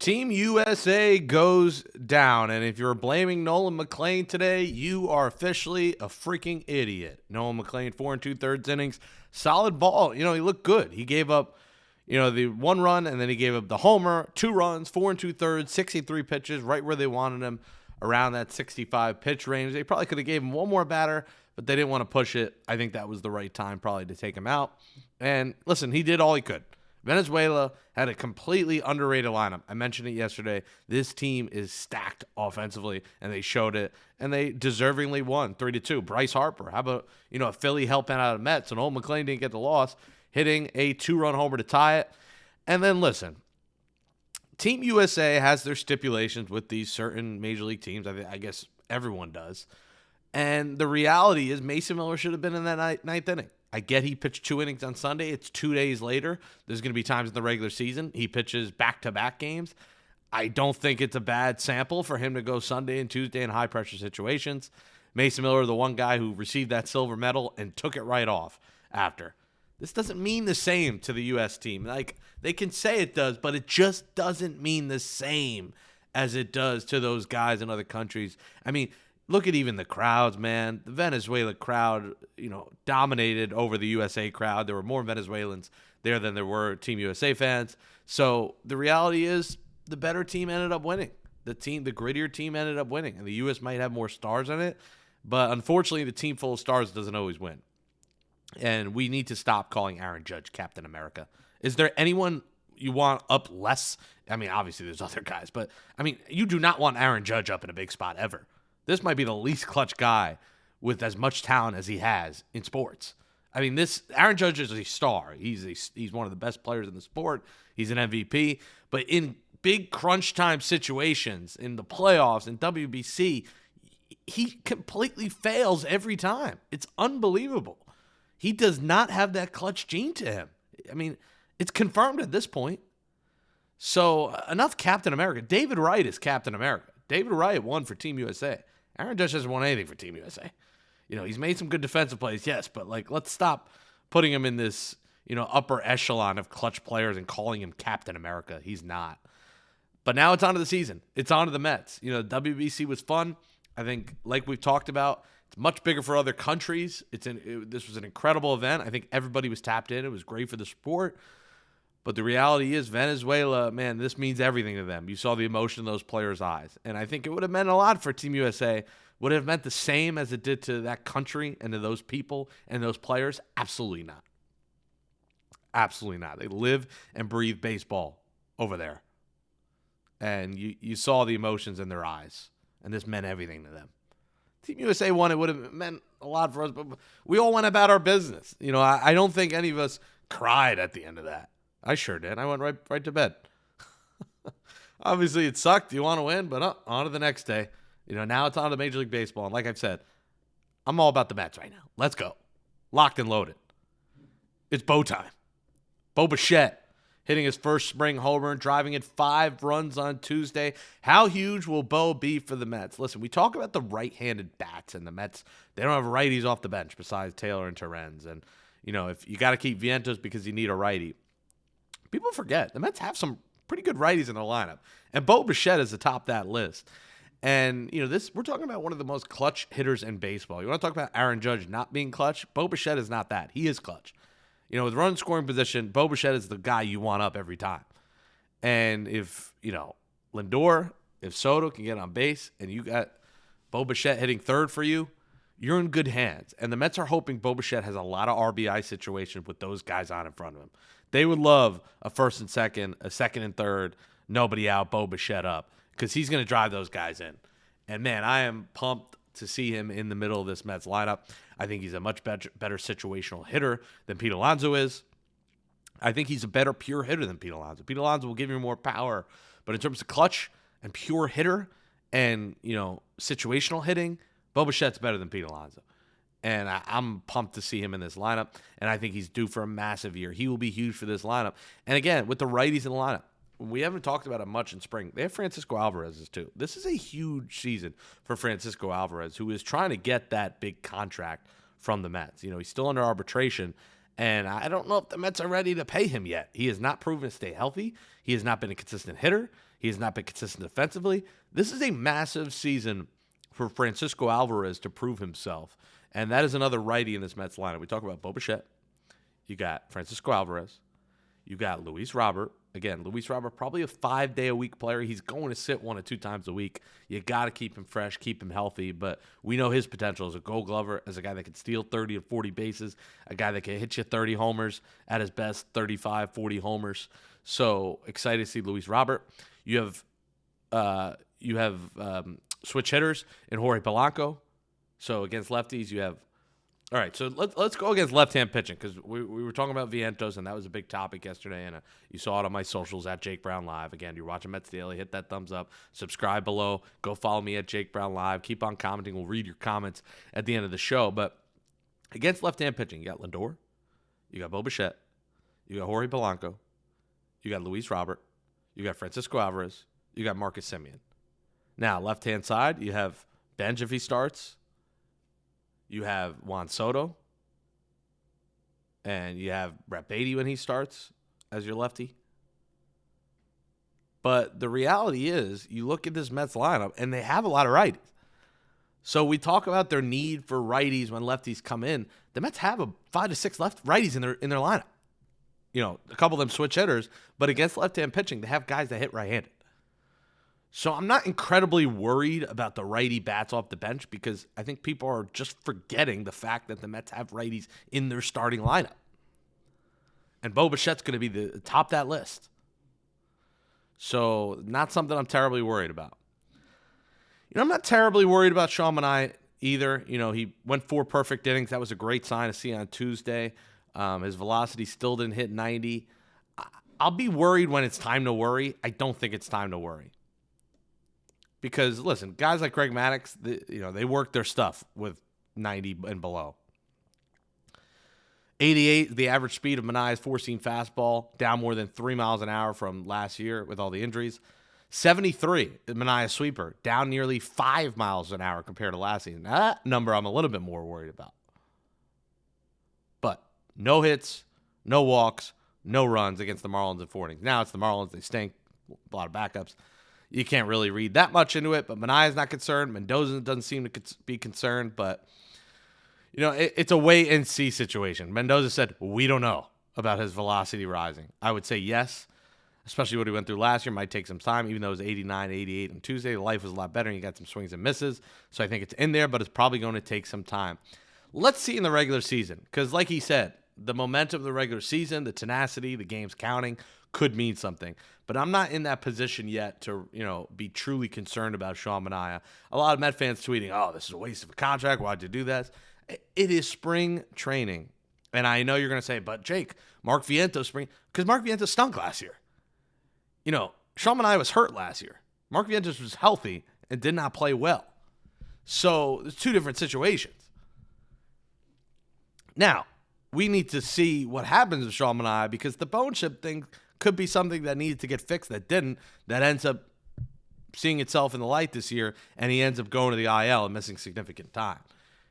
Team USA goes down, and if you're blaming Nolan McLean today, you are officially a freaking idiot. Nolan McLean, 4 2/3 innings, solid ball. He looked good. He gave up, the 1 run, and then he gave up the homer, 2 runs, 4 2/3, 63 pitches, right where they wanted him, around that 65 pitch range. They probably could have gave him one more batter, but they didn't want to push it. I think that was the right time probably to take him out. And listen, he did all he could. Venezuela had a completely underrated lineup. I mentioned it yesterday. This team is stacked offensively, and they showed it, and they deservingly won 3-2. Bryce Harper, how about, a Philly helping out of Mets, and Old McLean didn't get the loss, hitting a 2-run homer to tie it. And then listen, Team USA has their stipulations with these certain major league teams. I guess everyone does. And the reality is Mason Miller should have been in that ninth inning. I get he pitched 2 innings on Sunday. It's 2 days later. There's going to be times in the regular season he pitches back-to-back games. I don't think it's a bad sample for him to go Sunday and Tuesday in high-pressure situations. Mason Miller, the one guy who received that silver medal and took it right off after. This doesn't mean the same to the U.S. team. They can say it does, but it just doesn't mean the same as it does to those guys in other countries. I mean, look at even the crowds, man. The Venezuela crowd, dominated over the USA crowd. There were more Venezuelans there than there were Team USA fans. So the reality is the better team ended up winning. The grittier team ended up winning. And the U.S. might have more stars in it. But unfortunately, the team full of stars doesn't always win. And we need to stop calling Aaron Judge Captain America. Is there anyone you want up less? I mean, obviously there's other guys. But, you do not want Aaron Judge up in a big spot ever. This might be the least clutch guy with as much talent as he has in sports. Aaron Judge is a star. He's one of the best players in the sport. He's an MVP. But in big crunch time situations, in the playoffs, in WBC, he completely fails every time. It's unbelievable. He does not have that clutch gene to him. It's confirmed at this point. So enough Captain America. David Wright is Captain America. David Wright won for Team USA. Aaron Judge hasn't won anything for Team USA. He's made some good defensive plays, yes, but let's stop putting him in this, upper echelon of clutch players and calling him Captain America. He's not. But now it's on to the season. It's on to the Mets. WBC was fun. I think, like we've talked about, it's much bigger for other countries. This was an incredible event. I think everybody was tapped in. It was great for the sport. But the reality is Venezuela, man, this means everything to them. You saw the emotion in those players' eyes. And I think it would have meant a lot for Team USA. Would it have meant the same as it did to that country and to those people and those players? Absolutely not. Absolutely not. They live and breathe baseball over there. And you saw the emotions in their eyes. And this meant everything to them. Team USA won. It would have meant a lot for us. But we all went about our business. I don't think any of us cried at the end of that. I sure did. I went right to bed. Obviously, it sucked. You want to win, but on to the next day. Now it's on to Major League Baseball. And like I've said, I'm all about the Mets right now. Let's go. Locked and loaded. It's Bo time. Bo Bichette hitting his first spring homer, driving in 5 runs on Tuesday. How huge will Bo be for the Mets? Listen, we talk about the right-handed bats, and the Mets, they don't have righties off the bench besides Taylor and Terrens. And, if you got to keep Vientos because you need a righty. People forget, the Mets have some pretty good righties in their lineup. And Bo Bichette is atop that list. And, we're talking about one of the most clutch hitters in baseball. You want to talk about Aaron Judge not being clutch? Bo Bichette is not that. He is clutch. With run scoring position, Bo Bichette is the guy you want up every time. And if, Lindor, if Soto can get on base and you got Bo Bichette hitting third for you, you're in good hands. And the Mets are hoping Bo Bichette has a lot of RBI situations with those guys on in front of him. They would love a first and second, a second and third, nobody out, Bo Bichette up, because he's going to drive those guys in. And, man, I am pumped to see him in the middle of this Mets lineup. I think he's a much better situational hitter than Pete Alonso is. I think he's a better pure hitter than Pete Alonso. Pete Alonso will give you more power. But in terms of clutch and pure hitter and, situational hitting, Bo Bichette's better than Pete Alonso. And I'm pumped to see him in this lineup. And I think he's due for a massive year. He will be huge for this lineup. And again, with the righties in the lineup, we haven't talked about it much in spring. They have Francisco Alvarez too. This is a huge season for Francisco Alvarez, who is trying to get that big contract from the Mets. He's still under arbitration. And I don't know if the Mets are ready to pay him yet. He has not proven to stay healthy. He has not been a consistent hitter. He has not been consistent defensively. This is a massive season for Francisco Alvarez to prove himself. And that is another righty in this Mets lineup. We talk about Bichette. You got Francisco Alvarez. You got Luis Robert. Again, Luis Robert, probably a 5-day-a-week player. He's going to sit 1 or 2 times a week. You got to keep him fresh, keep him healthy. But we know his potential as a Gold Glover, as a guy that can steal 30 or 40 bases, a guy that can hit you 30 homers, at his best 35, 40 homers. So excited to see Luis Robert. You have switch hitters in Jorge Polanco. So against lefties, you have. All right, so let's go against left-hand pitching, because we were talking about Vientos, and that was a big topic yesterday, and you saw it on my socials at Jake Brown Live. Again, you're watching Mets Daily, hit that thumbs up, subscribe below, go follow me at Jake Brown Live, keep on commenting, we'll read your comments at the end of the show. But against left-hand pitching, you got Lindor, you got Bichette, you got Jorge Polanco, you got Luis Robert, you got Francisco Alvarez, you got Marcus Semien. Now, left-hand side, you have Benj if he starts. You have Juan Soto, and you have Brett Beatty when he starts as your lefty. But the reality is, you look at this Mets lineup, and they have a lot of righties. So we talk about their need for righties when lefties come in. The Mets have 5 to 6 righties in their lineup. You know, a couple of them switch hitters, but against left-hand pitching, they have guys that hit right-handed. So I'm not incredibly worried about the righty bats off the bench, because I think people are just forgetting the fact that the Mets have righties in their starting lineup. And Bichette's going to be the top of that list. So not something I'm terribly worried about. You know, I'm not terribly worried about Sean Manaea either. You know, he went 4 perfect innings. That was a great sign to see on Tuesday. His velocity still didn't hit 90. I'll be worried when it's time to worry. I don't think it's time to worry. Because, listen, guys like Greg Maddux, they work their stuff with 90 and below. 88, the average speed of Manaea's 4-seam fastball, down more than 3 miles an hour from last year with all the injuries. 73, Manaea's sweeper, down nearly 5 miles an hour compared to last season. That number I'm a little bit more worried about. But no hits, no walks, no runs against the Marlins in 4 innings. Now it's the Marlins. They stink. A lot of backups. You can't really read that much into it, but Manaea's not concerned. Mendoza doesn't seem to be concerned, but, you know, it's a wait-and-see situation. Mendoza said, we don't know about his velocity rising. I would say yes, especially what he went through last year. Might take some time, even though it was 89, 88 on Tuesday. Life was a lot better, and he got some swings and misses. So I think it's in there, but it's probably going to take some time. Let's see in the regular season, because like he said, the momentum of the regular season, the tenacity, the games counting could mean something. But I'm not in that position yet to, be truly concerned about Sean Manaea. A lot of Met fans tweeting, oh, this is a waste of a contract. Why'd you do that? It is spring training. And I know you're going to say, but Jake, Mark Vientos because Mark Vientos stunk last year. Sean Manaea was hurt last year. Mark Vientos was healthy and did not play well. So there's 2 different situations. Now, we need to see what happens with Sean Manaea, because the bone chip thing could be something that needed to get fixed that didn't, that ends up seeing itself in the light this year, and he ends up going to the IL and missing significant time.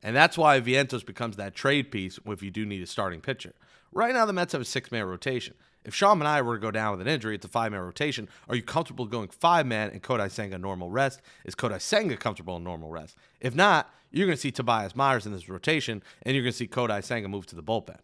And that's why Vientos becomes that trade piece if you do need a starting pitcher. Right now, the Mets have a 6-man rotation. If Sean Manaea were to go down with an injury, it's a 5-man rotation. Are you comfortable going 5-man and Kodai Senga normal rest? Is Kodai Senga comfortable in normal rest? If not, you're going to see Tobias Myers in this rotation, and you're going to see Kodai Senga move to the bullpen.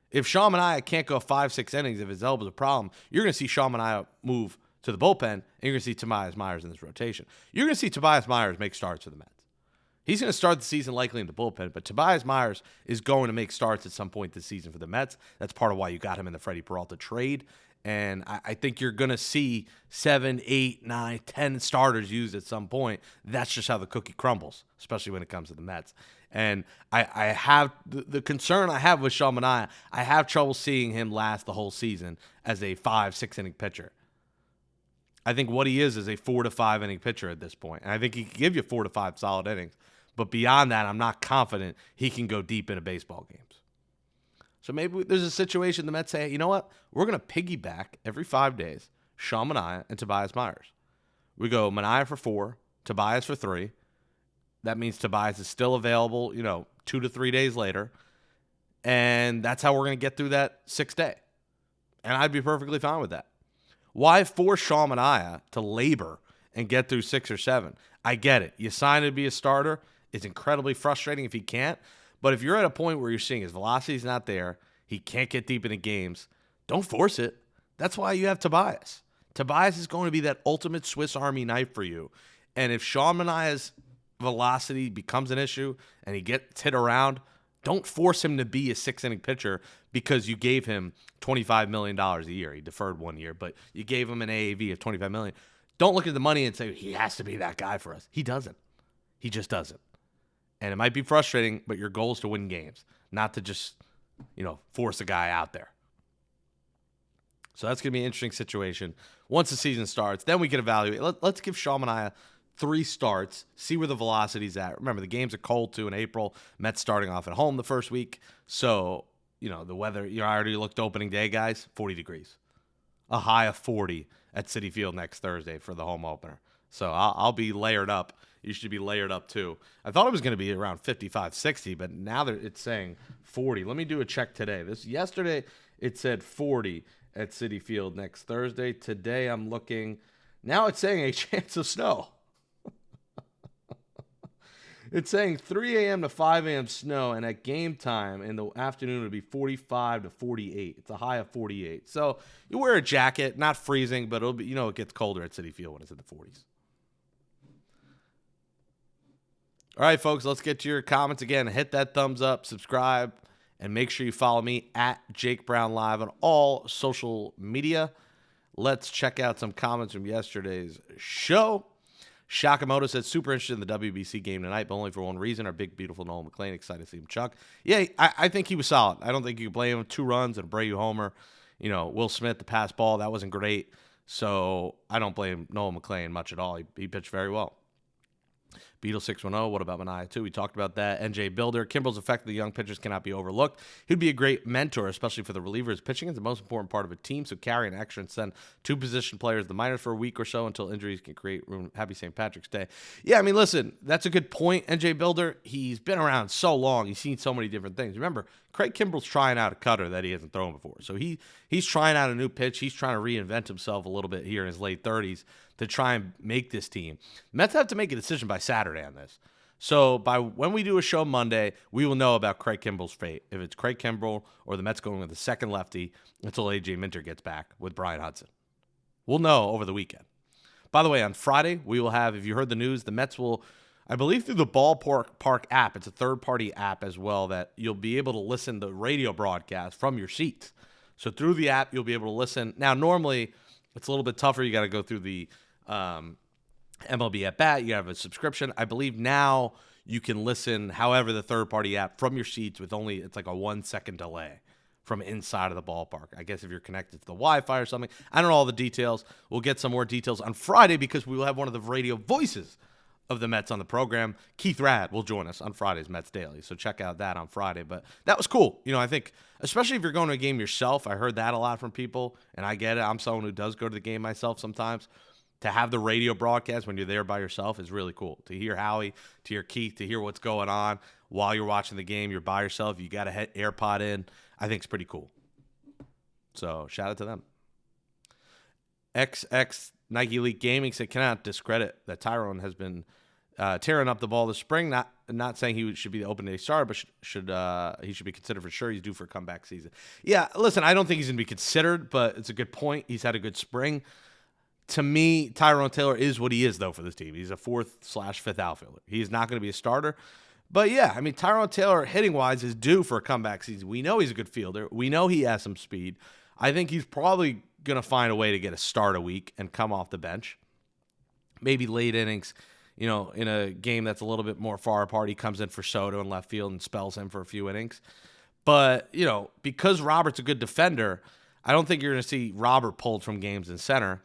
If Sean Manaea can't go 5-6 innings, if his elbow's a problem, you're going to see Sean Manaea move to the bullpen, and you're going to see Tobias Myers in this rotation. You're going to see Tobias Myers make starts for the Mets. He's going to start the season likely in the bullpen, but Tobias Myers is going to make starts at some point this season for the Mets. That's part of why you got him in the Freddie Peralta trade. And I think you're going to see 7, 8, 9, 10 starters used at some point. That's just how the cookie crumbles, especially when it comes to the Mets. And I have the concern I have with Sean Manaea, I have trouble seeing him last the whole season as a 5-6 inning pitcher. I think what he is a 4 to 5 inning pitcher at this point. And I think he can give you 4 to 5 solid innings. But beyond that, I'm not confident he can go deep into baseball games. So maybe there's a situation the Mets say, you know what? We're going to piggyback every 5 days Sean Manaea and Tobias Myers. We go Manaea for 4, Tobias for 3. That means Tobias is still available, 2 to 3 days later. And that's how we're going to get through that 6th day. And I'd be perfectly fine with that. Why force Sean Manaea to labor and get through 6 or 7? I get it. You signed to be a starter. It's incredibly frustrating if he can't. But if you're at a point where you're seeing his velocity's not there, he can't get deep into games, don't force it. That's why you have Tobias. Tobias is going to be that ultimate Swiss Army knife for you. And if Sean Manaea's velocity becomes an issue and he gets hit around, don't force him to be a 6-inning pitcher because you gave him $25 million a year. He deferred 1 year, but you gave him an AAV of $25 million. Don't look at the money and say, he has to be that guy for us. He doesn't. He just doesn't. And it might be frustrating, but your goal is to win games, not to just, force a guy out there. So that's going to be an interesting situation. Once the season starts, then we can evaluate. Let's give Sean Manaea 3 starts, see where the velocity's at. Remember, the games are cold, too, in April. Mets starting off at home the first week. So, the weather, I already looked opening day, guys, 40 degrees. A high of 40 at Citi Field next Thursday for the home opener. So I'll be layered up. You should be layered up, too. I thought it was going to be around 55, 60, but now it's saying 40. Let me do a check today. Yesterday, it said 40 at Citi Field next Thursday. Today, I'm looking. Now it's saying a chance of snow. It's saying 3 a.m. to 5 a.m. snow, and at game time in the afternoon, it'll be 45 to 48. It's a high of 48. So you wear a jacket, not freezing, but it'll be, it gets colder at Citi Field when it's in the 40s. All right, folks, let's get to your comments again. Hit that thumbs up, subscribe, and make sure you follow me at Jake Brown Live on all social media. Let's check out some comments from yesterday's show. Shakamoto said, super interested in the WBC game tonight, but only for one reason. Our big, beautiful Nolan McLean. Excited to see him chuck. Yeah, I think he was solid. I don't think you can blame him. 2 runs and a Abreu homer. Will Smith, the pass ball, that wasn't great. So I don't blame Nolan McLean much at all. He pitched very well. Beetle 610, what about Manaea too? We talked about that. NJ Builder, Kimbrel's effect of the young pitchers cannot be overlooked. He'd be a great mentor, especially for the relievers. Pitching is the most important part of a team, so carry an extra and send 2 position players to the minors for a week or so until injuries can create room. Happy St. Patrick's Day. Yeah, I mean, listen, that's a good point, NJ Builder. He's been around so long. He's seen so many different things. Remember, Craig Kimbrel's trying out a cutter that he hasn't thrown before. So he's trying out a new pitch. He's trying to reinvent himself a little bit here in his late 30s to try and make this team. Mets have to make a decision by Saturday on this. So by when we do a show Monday, we will know about Craig Kimbrel's fate. If it's Craig Kimbrel or the Mets going with the second lefty until A.J. Minter gets back with Brian Hudson. We'll know over the weekend. By the way, on Friday, we will have, if you heard the news, the Mets will, I believe through the Ballpark app, it's a third-party app as well, that you'll be able to listen to the radio broadcast from your seats. So through the app, you'll be able to listen. Now, normally, it's a little bit tougher. You got to go through the MLB at bat. You have a subscription. I believe now you can listen, however, the third-party app from your seats with it's like a 1-second delay from inside of the ballpark. I guess if you're connected to the Wi-Fi or something. I don't know all the details. We'll get some more details on Friday because we will have one of the radio voices of the Mets on the program. Keith Rad will join us on Friday's Mets Daily. So check out that on Friday. But that was cool. I think, especially if you're going to a game yourself, I heard that a lot from people, and I get it. I'm someone who does go to the game myself sometimes. To have the radio broadcast when you're there by yourself is really cool. To hear Howie, to hear Keith, to hear what's going on while you're watching the game, you're by yourself, you got a AirPod in, I think it's pretty cool. So shout out to them. XX Nike Elite Gaming said, cannot discredit that Tyrone has been tearing up the ball this spring. Not saying he should be the open day starter, but he should be considered for sure. He's due for a comeback season. Yeah, listen, I don't think he's going to be considered, but it's a good point. He's had a good spring. To me, Tyrone Taylor is what he is, though, for this team. He's a 4th/5th outfielder. He's not going to be a starter. But, yeah, I mean, Tyrone Taylor, hitting-wise, is due for a comeback season. We know he's a good fielder. We know he has some speed. I think he's probably going to find a way to get a start a week and come off the bench. Maybe late innings, in a game that's a little bit more far apart, he comes in for Soto in left field and spells him for a few innings. But, because Robert's a good defender, I don't think you're going to see Robert pulled from games in center.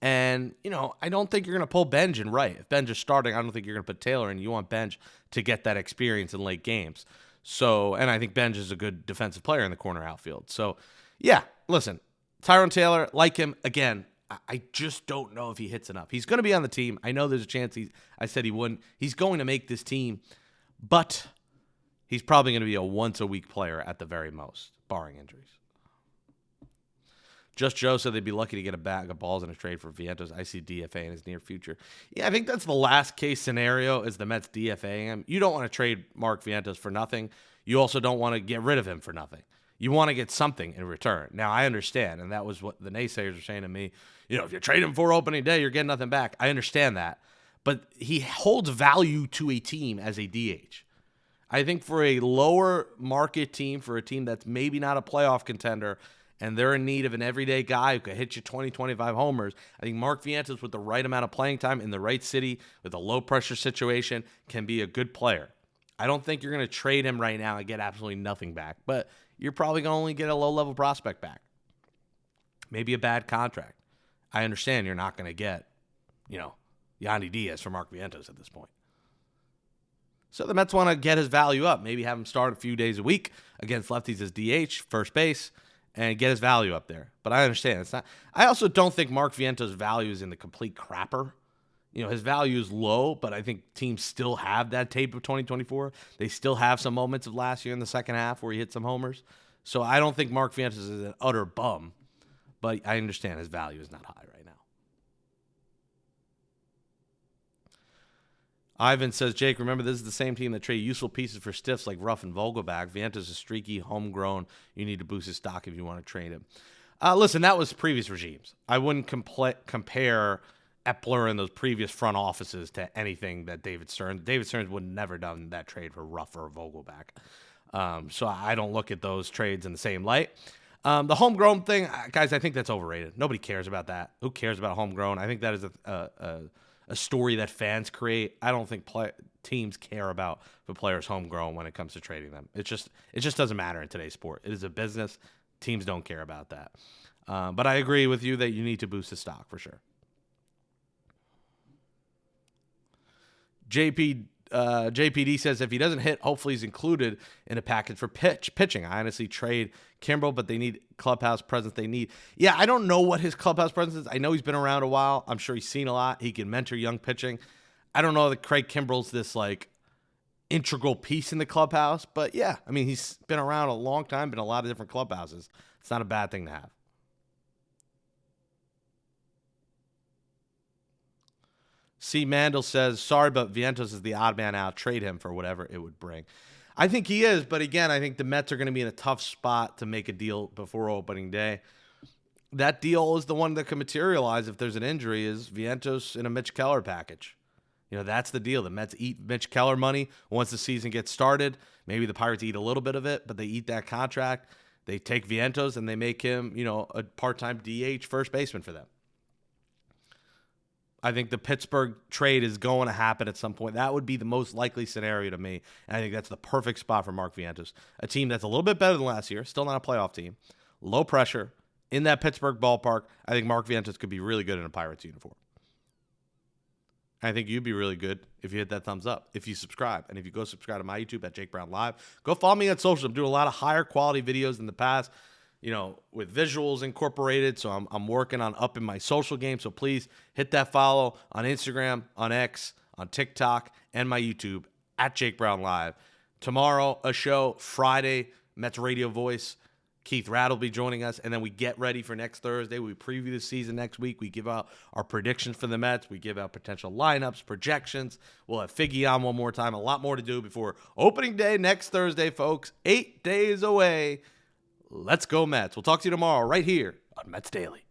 And, I don't think you're going to pull Benj in right. If Benj is starting, I don't think you're going to put Taylor in. You want Benj to get that experience in late games. So, and I think Benj is a good defensive player in the corner outfield. So, yeah, listen, Tyrone Taylor, like him, again, I just don't know if he hits enough. He's going to be on the team. I know there's a chance I said he wouldn't. He's going to make this team, but he's probably going to be a once-a-week player at the very most, barring injuries. Just Joe said they'd be lucky to get a bag of balls in a trade for Vientos. I see DFA in his near future. Yeah, I think that's the last case scenario is the Mets DFAing him. You don't want to trade Mark Vientos for nothing. You also don't want to get rid of him for nothing. You want to get something in return. Now, I understand, and that was what the naysayers were saying to me. If you trade him for opening day, you're getting nothing back. I understand that. But he holds value to a team as a DH. I think for a lower market team, for a team that's maybe not a playoff contender, and they're in need of an everyday guy who could hit you 20, 25 homers, I think Mark Vientos with the right amount of playing time in the right city with a low-pressure situation can be a good player. I don't think you're going to trade him right now and get absolutely nothing back, but you're probably going to only get a low-level prospect back. Maybe a bad contract. I understand you're not going to get, Yandy Diaz for Mark Vientos at this point. So the Mets want to get his value up. Maybe have him start a few days a week against lefties as DH, first base, and get his value up there. But I understand it's not. I also don't think Mark Vientos' value is in the complete crapper. His value is low, but I think teams still have that tape of 2024. They still have some moments of last year in the second half where he hit some homers. So I don't think Mark Vientos is an utter bum, but I understand his value is not high right now. Ivan says, Jake, remember this is the same team that trade useful pieces for stiffs like Ruff and Vogelback. Vientos is streaky, homegrown. You need to boost his stock if you want to trade him. Listen, that was previous regimes. I wouldn't compare Epler and those previous front offices to anything that David Stearns. David Stearns would never done that trade for Ruff or Vogelback. So I don't look at those trades in the same light. The homegrown thing, guys, I think that's overrated. Nobody cares about that. Who cares about homegrown? I think that is a story that fans create. I don't think teams care about the players homegrown when it comes to trading them. It just doesn't matter in today's sport. It is a business. Teams don't care about that. But I agree with you that you need to boost the stock for sure. JPD says if he doesn't hit, hopefully he's included in a package for pitching. I honestly trade Kimbrel, but they need clubhouse presence. Yeah, I don't know what his clubhouse presence is. I know he's been around a while. I'm sure he's seen a lot. He can mentor young pitching. I don't know that Craig Kimbrel's this integral piece in the clubhouse, but yeah, I mean, he's been around a long time, been in a lot of different clubhouses. It's not a bad thing to have. C. Mandel says, sorry, but Vientos is the odd man out. Trade him for whatever it would bring. I think he is, but again, I think the Mets are going to be in a tough spot to make a deal before opening day. That deal is the one that can materialize if there's an injury, is Vientos in a Mitch Keller package. That's the deal. The Mets eat Mitch Keller money once the season gets started. Maybe the Pirates eat a little bit of it, but they eat that contract. They take Vientos and they make him, a part-time DH first baseman for them. I think the Pittsburgh trade is going to happen at some point. That would be the most likely scenario to me. And I think that's the perfect spot for Mark Vientos. A team that's a little bit better than last year, still not a playoff team, low pressure, in that Pittsburgh ballpark. I think Mark Vientos could be really good in a Pirates uniform. I think you'd be really good if you hit that thumbs up, if you subscribe. And if you go subscribe to my YouTube at Jake Brown Live, go follow me on social. I'm doing a lot of higher quality videos than the past, with visuals incorporated. So I'm working on upping my social game. So please hit that follow on Instagram, on X, on TikTok, and my YouTube at Jake Brown Live. Tomorrow, a show. Friday, Mets Radio Voice. Keith Radd will be joining us, and then we get ready for next Thursday. We preview the season next week. We give out our predictions for the Mets. We give out potential lineups, projections. We'll have Figgy on one more time. A lot more to do before opening day next Thursday, folks. 8 days away. Let's go Mets. We'll talk to you tomorrow right here on Mets Daily.